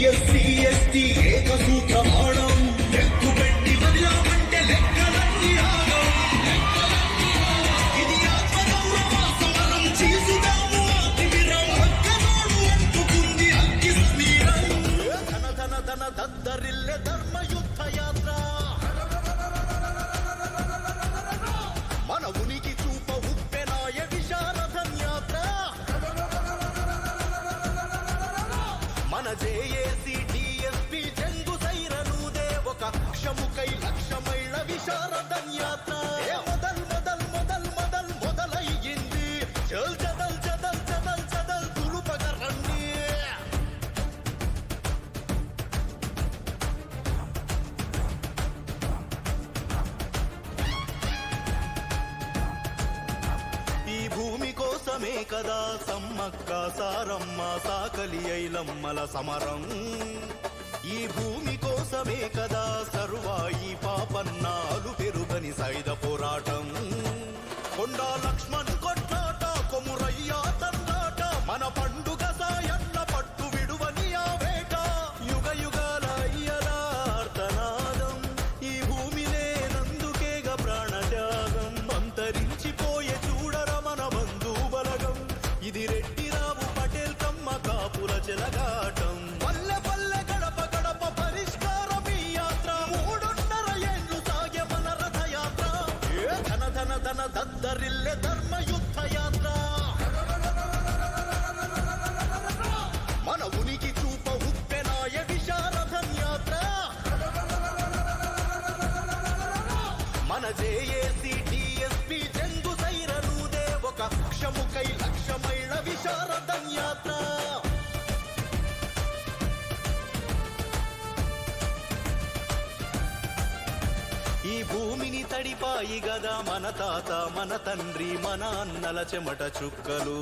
SC ST ఏకసూత్రమాణం ఎక్కుపెట్టి వదిలామంటే లెక్కలన్నీ ఆగం ఇది ఆత్మగౌరవ సమరం చేసుదాము అతివిరం అక్కనోడు అంటుకుంది అగ్గి సమీరం ధన ధన ధన దద్దరిల్లె ధర్మయుద్ధ యాత్ర మన ఉనికి చూప ఉప్పెనాయ విశారథం యాత్ర మన జేఏసీ డిఎస్పీ జంగు సైరనుదే ఒక క్షముకై లక్షమైళ్ళ విశారథం యాత్ర మొదల్ మొదల్ మొదల్ మొదల్ మొదలయ్యింది చల్ చదల్ చదల్ చదల్ చదల్ తులుపగ రండి ఈ భూమి కోసమే కదా సమ్మక్క సారమ్మ సాకలి ఐలమ్మల సమరం ఈ భూమి కోసమే కదా సర్వాయి పాపన్నాలు పెరుగని సైద పోరాటం కొండా లక్ష్మణ్ కొట్లాట కొమురయ్య తన్నాట మన పండుగ సాయన్న పట్టు విడువని ఆ వేట యుగ యుగాల అయ్యలార్తనాదం ఈ భూమి లేనందుకేగ ప్రాణత్యాగం అంతరించిపోయే చూడర మన బంధు బలగం ఇది రెడ్డిరావు పటేల్ కమ్మ కాపుల చెలగాటం పల్లె పల్లె గడప గడప పరిష్కారం ఈ యాత్ర 3.5 ఏళ్ళు సాగే మన రథయాత్ర ధన ధన ధన దద్దరిల్లె ధర్మయుద్ధ యాత్ర మన ఉనికి చూప ఉప్పెనాయ విశారథం యాత్ర మన జేఏసీ డిఎస్పీ జంగు సైరనుదే ఒక క్షముకై లక్షమైళ్ళ విశారథం యాత్ర ఈ భూమిని తడిపాయి గదా మన తాత మన తండ్రి మన అన్నల చెమట చుక్కలు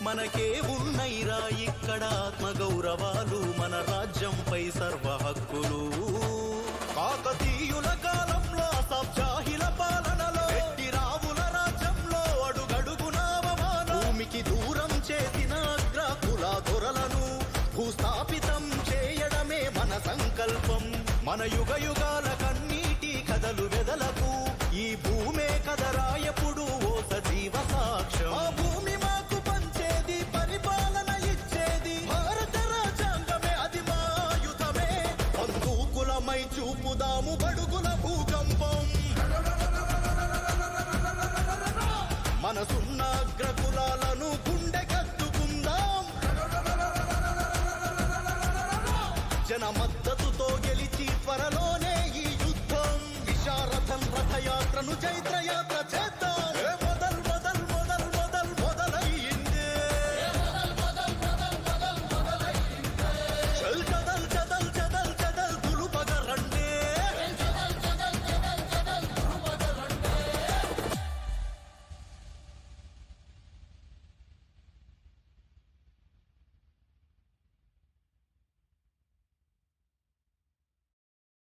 మనకే ఉన్నైరా ఇక్కడ ఆత్మగౌరవాలు మన రాజ్యంపై సర్వ హక్కులు కాకతీయుల కాలంలో అసబ్జాహిల పాలనలో రెడ్డిరావుల రాజ్యంలో అడుగడుగునావమానం భూమికి దూరం చేసిన అగ్రకుల దొరలను భూస్థాపితం చేయడమే మన సంకల్పం మన యుగ యుగాల కన్నీటి కథలు వెదలకు ఈ భూమే కదరాయపుడు ఓ సజీవ సాక్ష్యం ఆ భూమి మాకు పంచేది పరిపాలన ఇచ్చేది భారత రాజ్యాంగమే అది మా ఆయుధమే బంధూకులమై చూపుదాము బడుగుల భూకంపం మనసున్న అగ్రకులాలను గుండె కత్తుకుందాం జన మద్దతుతో గెలిచి త్వరలోనే ఈ యుద్ధం విశారథం రథయాత్రను జయ